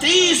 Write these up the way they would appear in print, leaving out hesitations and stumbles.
30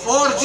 4G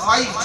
5G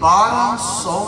1200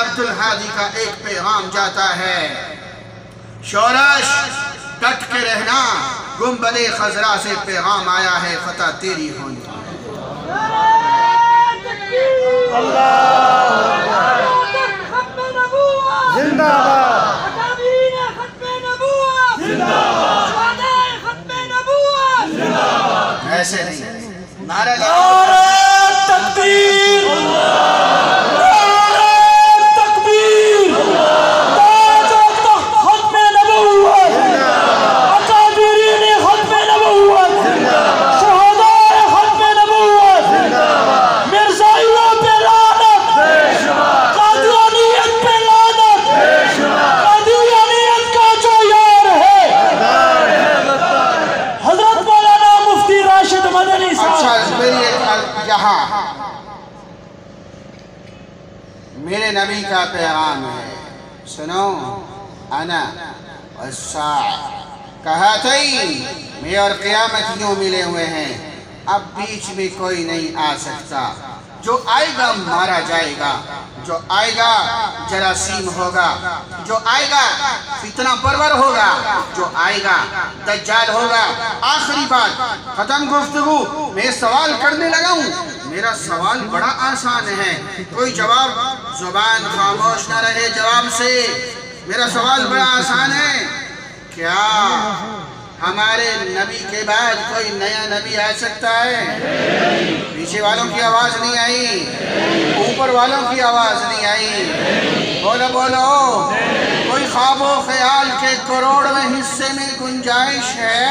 Abdul Hadi کا ایک پیغام جاتا ہے، شورش ڈٹ کے رہنا، گنبد خضرا سے پیغام آیا ہے، فتح تیری ہونی۔ زندہ باد، ایسے نہیں، نعرہ تکبیر، نعرہ تکبیر، تاج ختم نبوت، اکابرین ختم نبوت، شہداء ختم نبوت، مرزائیوں پہ لعنت، قادیانیت پہ لعنت، قادیانیت کا جو یار ہے حضرت مولانا مفتی راشد مدنی صاحب۔ اچھا میری ایک یہاں میرے نبی کا پیغام ہے، سنو، انا والساعہ کہاتین، میں اور قیامت یوں ملے ہوئے ہیں، اب بیچ میں کوئی نہیں آ سکتا، جو آئے گا مارا جائے گا، جو آئے گا جراثیم ہوگا، جو آئے گا فتنہ پرور ہوگا، جو آئے گا دجال ہوگا۔ آخری بات، ختم گفتگو، میں سوال کرنے لگا ہوں، میرا سوال بڑا آسان ہے، کوئی جواب، زبان خاموش نہ رہے جواب سے، میرا سوال بڑا آسان ہے، کیا ہمارے نبی کے بعد کوئی نیا نبی آ سکتا ہے؟ پیچھے والوں کی آواز نہیں آئی، اوپر والوں کی آواز نہیں آئی، بولو بولو، کوئی خواب و خیال کے کروڑویں حصے میں گنجائش ہے؟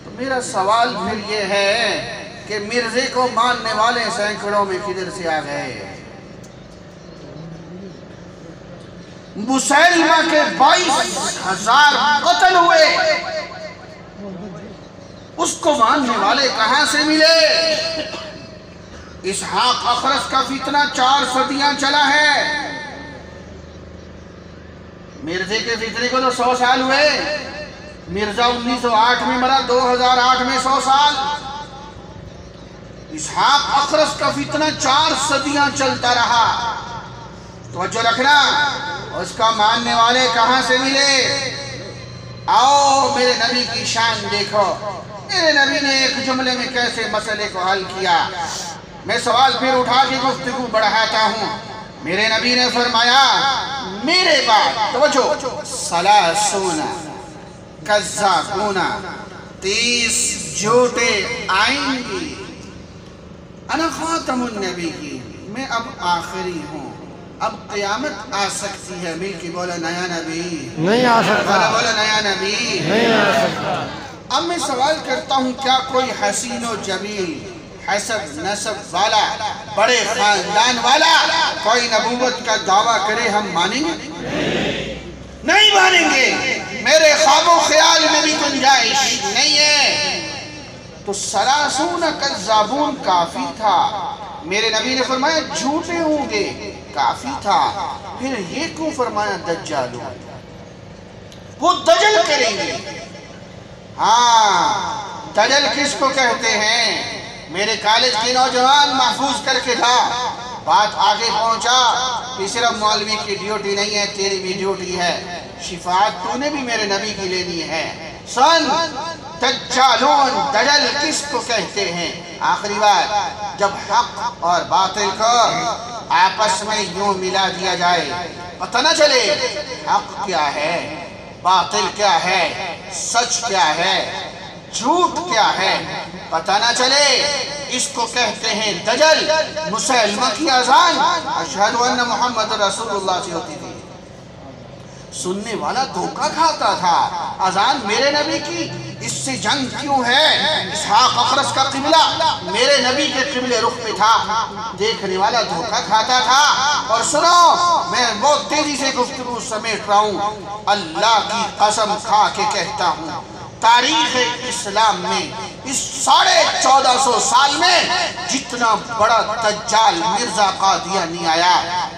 تو میرا سوال پھر یہ ہے کہ مرزے کو ماننے والے سینکڑوں میں کدھر سے آ گئے؟ مسیلمہ کے 22,000 قتل ہوئے، اس کو ماننے والے کہاں سے ملے؟ اسحاق اخرس کا فتنہ 4 صدیاں چلا ہے، مرزے کے فتنے کو تو 100 سال ہوئے، مرزا 1908 میں مرا، 2008 میں 100 سال، اسحاق اخرس کا فتنہ 4 صدیاں چلتا رہا۔ توجہ رکھنا، اس کا ماننے والے کہاں سے ملے؟ آؤ میرے نبی کی شان دیکھو، میرے نبی نے ایک جملے میں کیسے مسئلے کو حل کیا۔ میں سوال پھر اٹھا کے گفتگو بڑھاتا ہوں، میرے نبی نے فرمایا میرے بعد، توجہ، 30 کذابون، 30 جھوٹے آئیں گے، انا خاتم النبیین، میں اب آخری ہوں، اب قیامت آ سکتی ہے، مل کے بولا نیا نبی نہیں آ سکتا، بولا نیا نبی نہیں آ سکتا۔ اب میں سوال کرتا ہوں، کیا کوئی حسین و جمیل، حسب نسب والا، بڑے خاندان والا کوئی نبوت کا دعویٰ کرے ہم مانیں گے؟ نہیں مانیں گے، میرے خواب و خیال میں بھی گنجائش نہیں ہے۔ تو 30 کذابون کافی تھا، میرے نبی نے فرمایا جھوٹے ہوں گے کافی تھا، پھر یہ کیوں فرمایا دجالوں؟ وہ دجل کریں گے۔ ہاں، دجل کس کو کہتے ہیں؟ میرے کالج کے نوجوان محفوظ کر کے تھا، بات آگے پہنچا کہ صرف مولوی کی ڈیوٹی نہیں ہے، تیری بھی ڈیوٹی ہے، شفاعت تو نے بھی میرے نبی کی لینی ہے۔ سن، دجالون، دجل کس کو کہتے ہیں؟ آخری بات، جب حق اور باطل کو آپس میں یوں ملا دیا جائے، پتہ نہ چلے حق کیا ہے، باطل کیا ہے، سچ کیا ہے، جھوٹ کیا ہے، پتہ نہ چلے، اس کو کہتے ہیں دجل۔ مسیلمہ کی اذان اشہد ان محمد رسول اللہ سے ہوتی تھی، سننے والا دھوکہ کھاتا تھا، اذان میرے نبی کی، اس سے جنگ کیوں ہے؟ اسحاق اخرس کا قبلہ میرے نبی کے قبلے رخ پہ تھا، دیکھنے والا دھوکہ کھاتا تھا۔ اور سنو، میں بہت تیزی سے گفتگو سمیٹ رہا ہوں، اللہ کی قسم کھا کے کہتا ہوں، تاریخ اسلام میں اس 1450 سال میں جتنا بڑا دجال مرزا قادیانی آیا،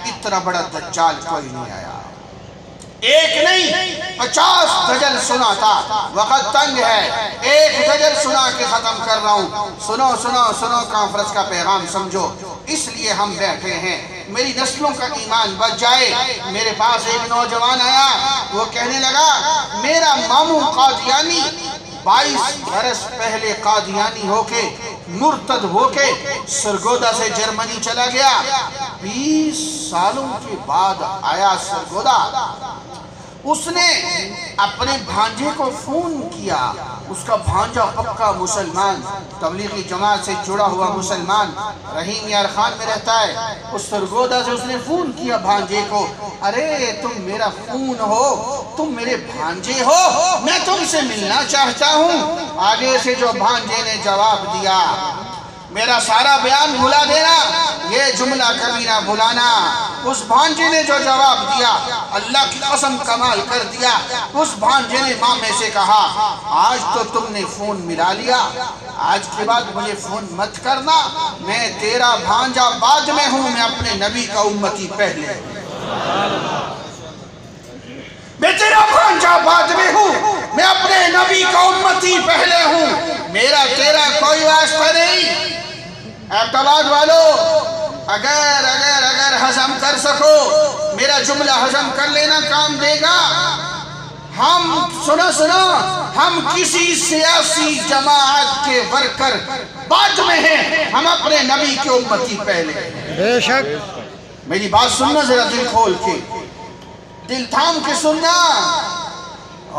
اتنا بڑا دجال کوئی نہیں آیا۔ ایک نہیں 50 دجل سنا تھا، وقت تنگ ہے، ایک دجل سنا کے ختم کر رہا ہوں۔ سنو سنو سنو، کانفرنس کا پیغام سمجھو، اس لیے ہم بیٹھے ہیں۔ میری نسلوں کا ایمان بچ جائے۔ میرے پاس ایک نوجوان آیا، وہ کہنے لگا میرا ماموں قادیانی 22 برس پہلے قادیانی ہو کے مرتد ہو کے سرگودا سے جرمنی چلا گیا، 20 سالوں کے بعد آیا سرگودا۔ اس نے اپنے بھانجے کو فون کیا، اس کا بھانجا پکا مسلمان، تبلیغی جماعت سے جڑا ہوا مسلمان، رحیم یار خان میں رہتا ہے۔ اس سرگودا سے اس نے فون کیا بھانجے کو، ارے تم میرا خون ہو، تم میرے بھانجے ہو، میں تم سے ملنا چاہتا ہوں۔ آگے سے جو بھانجے نے جواب دیا، میرا سارا بیان بھلا دینا، یہ جملہ کبھی نہ بھلانا۔ اس بھانجے نے جو جواب دیا، اللہ کی قسم کمال کر دیا۔ اس بھانجے نے ماں میں سے کہا آج تو تم نے فون ملا لیا، آج کے بعد مجھے فون مت کرنا، میں تیرا بھانجا بعد میں ہوں، میں اپنے نبی کا امتی پہلے ہوں۔ میں تیرا بھانجا بعد میں ہوں، میں اپنے نبی کا امتی پہلے ہوں، میرا تیرا کوئی واسطہ نہیں۔ اعتماد والو، اگر ہضم کر سکو، میرا جملہ ہضم کر لینا کام دے گا۔ ہم سنو ہم کسی سیاسی جماعت کے ورکر بعد میں ہیں، ہم اپنے نبی کے امتی پہلے ہیں۔ بے شک میری بات سننا ذرا دل کھول کے، دل تھام کے سننا،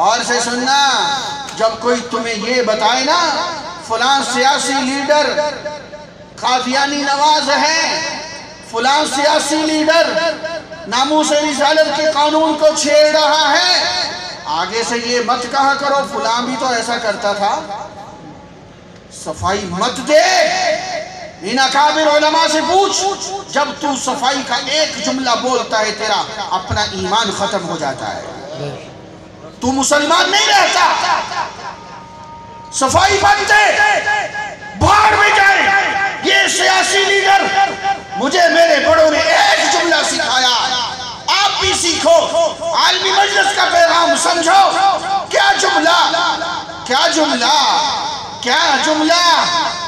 اور سے سننا۔ جب کوئی تمہیں یہ بتائے نا فلاں سیاسی لیڈر قادیانی نواز ہے، فلاں سیاسی لیڈر ناموس رسالت کے قانون کو چھیڑ رہا ہے، آگے سے یہ مت کہا کرو فلاں بھی تو ایسا کرتا تھا، صفائی مت دے۔ ان اکابر علماء سے پوچھ، جب تو صفائی کا ایک جملہ بولتا ہے تیرا اپنا ایمان ختم ہو جاتا ہے، تو مسلمان نہیں رہتا۔ صفائی مت دے، بھاڑ میں جائے۔ یہ سیاسی لیڈر، مجھے میرے بڑوں نے ایک جملہ سکھایا، آپ بھی سیکھو، عالمی مجلس کا پیغام سمجھو۔ کیا جملہ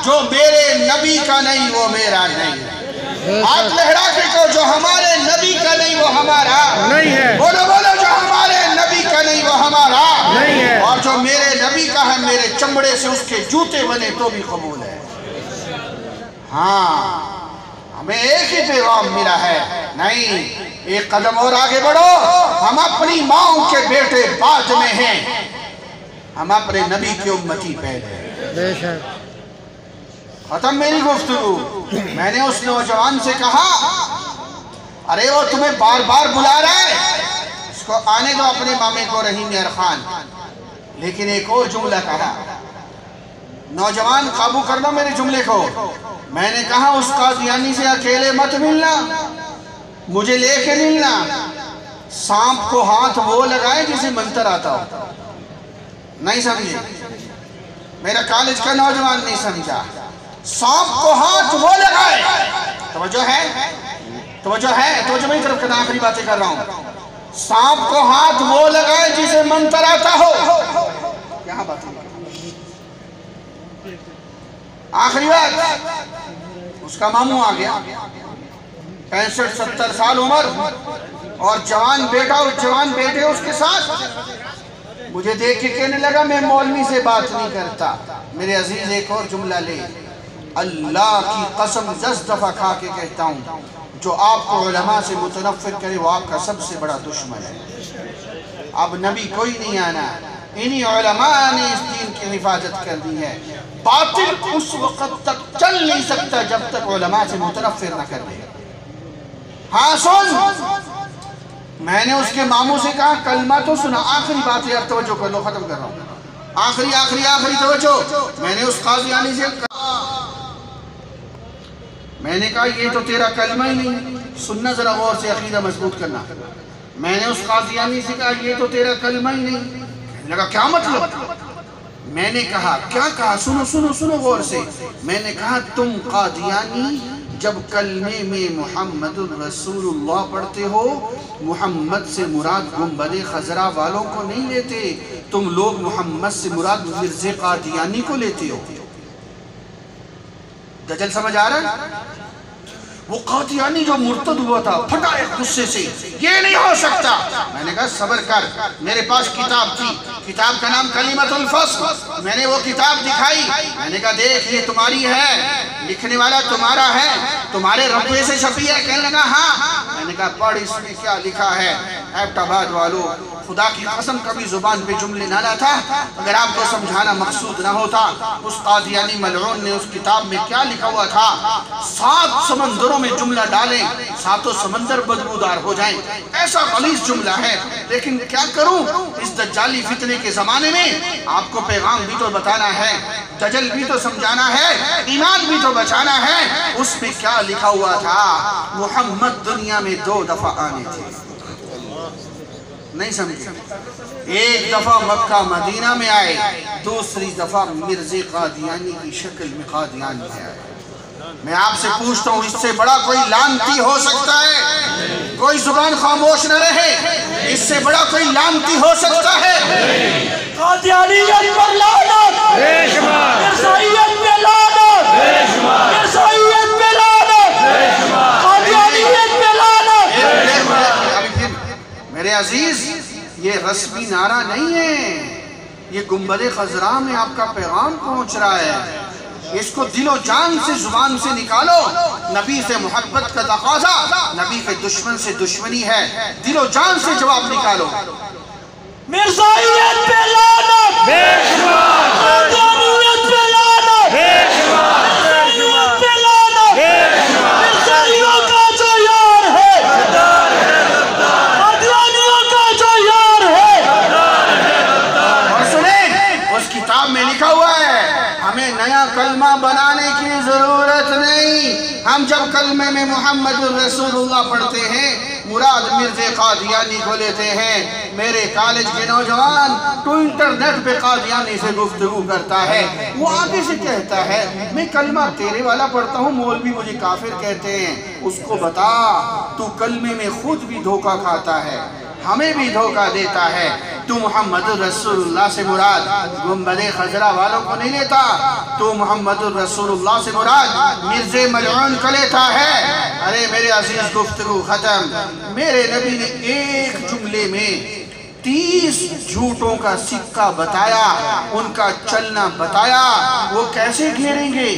جو میرے نبی کا نہیں وہ میرا نہیں۔ ہاتھ لہرا کے کہو جو ہمارے نبی کا نہیں وہ ہمارا نہیں ہے۔ بولو جو ہمارے نبی کا نہیں وہ ہمارا نہیں ہے، اور جو میرے نبی کا ہے میرے چمڑے سے اس کے جوتے بنے تو بھی قبول ہے۔ ہاں، ہمیں ایک ہی پیغام ملا ہے، نہیں ایک قدم اور آگے بڑھو۔ ہم اپنی ماں کے بیٹے بعد میں ہیں، ہم اپنے نبی کی امتی پہلے ہیں۔ بے شک ختم میری گفتگو۔ میں نے اس نوجوان سے کہا ارے وہ تمہیں بار بار بلا رہا ہے، اس کو آنے دو اپنے مامے کو رحیم یار خان۔ لیکن ایک اور جملہ کہا، نوجوان قابو کرنا میرے جملے کو۔ میں نے کہا اس قادیانی سے اکیلے مت ملنا، مجھے لے کے ملنا۔ سانپ کو ہاتھ وہ لگائے جسے منتر آتا ہو۔ نہیں سمجھے، میرا کالج کا نوجوان نہیں سمجھا۔ سانپ کو ہاتھ وہ لگائے، توجہ میں طرف کرنا، آخری باتیں کر رہا ہوں۔ سانپ کو ہاتھ وہ لگائے جسے منتر آتا ہو۔ یہاں باتیں آخری بات، اس کا ماموں آ گیا، 65-70 سال عمر اور جوان بیٹا اور جوان بیٹے اس کے ساتھ۔ مجھے دیکھ کے کہنے لگا میں مولوی سے بات نہیں کرتا۔ میرے عزیز ایک اور جملہ لے، اللہ کی قسم 10 دفعہ کھا کے کہتا ہوں، جو آپ کو علماء سے متنفر کرے وہ آپ کا سب سے بڑا دشمن ہے۔ اب نبی کوئی نہیں آنا، انہی علماء نے اس دین کی حفاظت کر دی ہے۔ باطل اس وقت تک چل نہیں سکتا جب تک علماء سے متنفر نہ کر دے۔ ہاں سن، میں نے اس کے ماموں سے کہا کلمہ تو سنا، آخری بات یار توجہ کر لو، ختم کر رہا ہوں، آخری توجہ۔ میں نے اس قادیانی سے کہا، میں نے کہا یہ تو تیرا کلمہ ہی نہیں، سننا ذرا غور سے، عقیدہ مضبوط کرنا۔ میں نے اس قادیانی سے کہا یہ تو تیرا کلمہ ہی نہیں۔ کہنے لگا کیا مطلب؟ میں نے کہا کیا کہا، سنو غور سے۔ میں نے کہا تم قادیانی جب کلمے میں محمد رسول اللہ پڑھتے ہو، محمد سے مراد گنبد خضرا والوں کو نہیں لیتے، تم لوگ محمد سے مراد مرزا قادیانی کو لیتے ہو۔ دجل سمجھ آ رہا ہے؟ وہ قادیانی جو مرتد ہوا تھا پھٹا ایک غصے سے، یہ نہیں ہو سکتا۔ میں نے کہا صبر کر، میرے پاس کتاب تھی، کتاب کا نام کلمۃ الفصل، میں نے وہ کتاب دکھائی، میں نے کہا دیکھ یہ تمہاری ہے، لکھنے والا تمہارا ہے، تمہارے رقبے سے چھپی ہے؟ کہنے لگا ہاں۔ میں نے کہا پڑھ اس میں کیا لکھا ہے۔ ایبٹ آباد والو، خدا کی قسم کبھی زبان پہ جملے نہ لاتا، اگر آپ کو سمجھانا مقصود نہ ہوتا۔ اس قادیانی ملعون نے اس کتاب میں کیا لکھا ہوا تھا، 7 سمندروں میں جملہ ڈالیں، 7 سمندر بدبودار ہو جائیں، ایسا غلیظ جملہ ہے۔ لیکن کیا کروں، اس دجالی فتنے کے زمانے میں آپ کو پیغام بھی تو بتانا ہے، دجل بھی تو سمجھانا ہے، ایمان بھی تو بچانا ہے۔ اس میں کیا لکھا ہوا تھا، محمد دنیا میں 2 دفعہ آنے تھے، نہیں سمجھے؟ ایک دفعہ مکہ مدینہ میں آئے، دوسری دفعہ مرزا قادیانی کی شکل میں قادیان میں آئے۔ میں آپ سے پوچھتا ہوں، اس سے بڑا کوئی لعنتی ہو سکتا ہے؟ کوئی زبان خاموش نہ رہے، اس سے بڑا کوئی لعنتی ہو سکتا ہے؟ قادیانیت پر لعنت، مرزائیت پہ لعنت، مرزائیت پہ لعنت، قادیانیت پہ لعنت۔ میرے عزیز، یہ رسمی نعرہ نہیں ہے، یہ گنبد خضراء میں آپ کا پیغام پہنچ رہا ہے۔ اس کو دل و جان سے زبان سے نکالو۔ نبی سے محبت کا تقاضا نبی کے دشمن سے دشمنی ہے، دل و جان سے جواب نکالو۔ مرزائیت پہ لعنت، قادیانیت پہ لعنت، مرزائیت پہ لعنت، مرزائیوں کا جو یار ہے، قادیانیوں کا جو یار ہے۔ اور سنیں، اس کتاب میں لکھا ہوا ہے، ہمیں نیا کلمہ بنانے کی ضرورت نہیں۔ ہم جب کلمے میں محمد الرسول اللہ پڑھتے ہیں، مراد مرزا قادیانی کو لیتے ہیں۔ میرے کالج کے نوجوان تو انٹرنیٹ پہ قادیانی سے گفتگو کرتا ہے، وہ آگے سے کہتا ہے میں کلمہ تیرے والا پڑھتا ہوں، مولوی مجھے کافر کہتے ہیں۔ اس کو بتا تو کلمے میں خود بھی دھوکہ کھاتا ہے، ہمیں بھی دھوکہ دیتا ہے۔ تو محمد الرسول اللہ سے مراد گنبد خضراء والوں کو نہیں لیتا، تو محمد الرسول اللہ سے مراد مرزا ملعون کو لیتا ہے۔ ارے میرے عزیز، گفتگو ختم۔ میرے نبی نے ایک جملے میں 30 جھوٹوں کا سکہ بتایا، ان کا چلنا بتایا، وہ کیسے گھیریں گے؟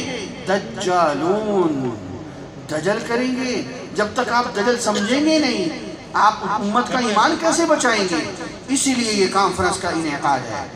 دجالون، دجل کریں گے۔ جب تک آپ دجل سمجھیں گے نہیں، آپ امت کا ایمان کیسے بچائیں گے؟ اسی لیے یہ کانفرنس کا انعقاد ہے۔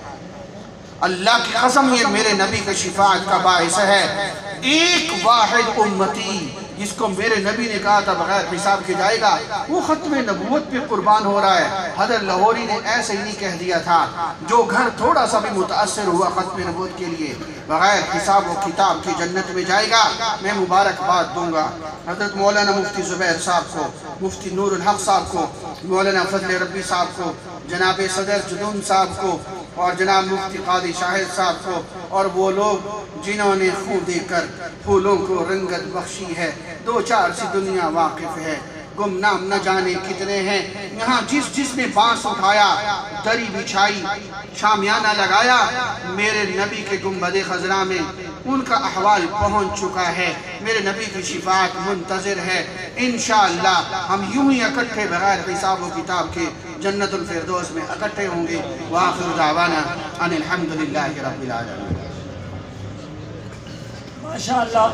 اللہ کی قسم، یہ میرے نبی کی شفاعت کا باعث ہے۔ ایک واحد امتی جس کو میرے نبی نے کہا تھا بغیر حساب کے جائے گا، وہ ختم نبوت پہ قربان ہو رہا ہے۔ حضرت لاہوری نے ایسے ہی نہیں کہہ دیا تھا، جو گھر تھوڑا سا بھی متاثر ہوا ختم نبوت کے لیے بغیر حساب و کتاب کی جنت میں جائے گا، میں مبارکباد دوں گا حضرت مولانا مفتی زبیر صاحب کو، مفتی نور الحق صاحب کو، مولانا فضل ربی صاحب کو، جناب صدر جدون صاحب کو، اور جناب مفتی قاضی شاہد صاحب کو، اور وہ لوگ جنہوں نے خون دے کر پھولوں کو رنگت بخشی ہے۔ 2-4 سی دنیا واقف ہے، گمنام نہ جانے کتنے ہیں۔ یہاں جس نے بانس اٹھایا، دری بچھائی، شامیانہ لگایا، میرے نبی کے گنبد خضراء میں ان کا احوال پہنچ چکا ہے۔ میرے نبی کی شفاعت منتظر ہے۔ انشاءاللہ ہم یوں ہی اکٹھے بغیر حساب و کتاب کے جنت الفردوس میں اکٹھے ہوں گے۔ وآخر دعوانا ان الحمدللہ رب العالمین۔ ماشاءاللہ۔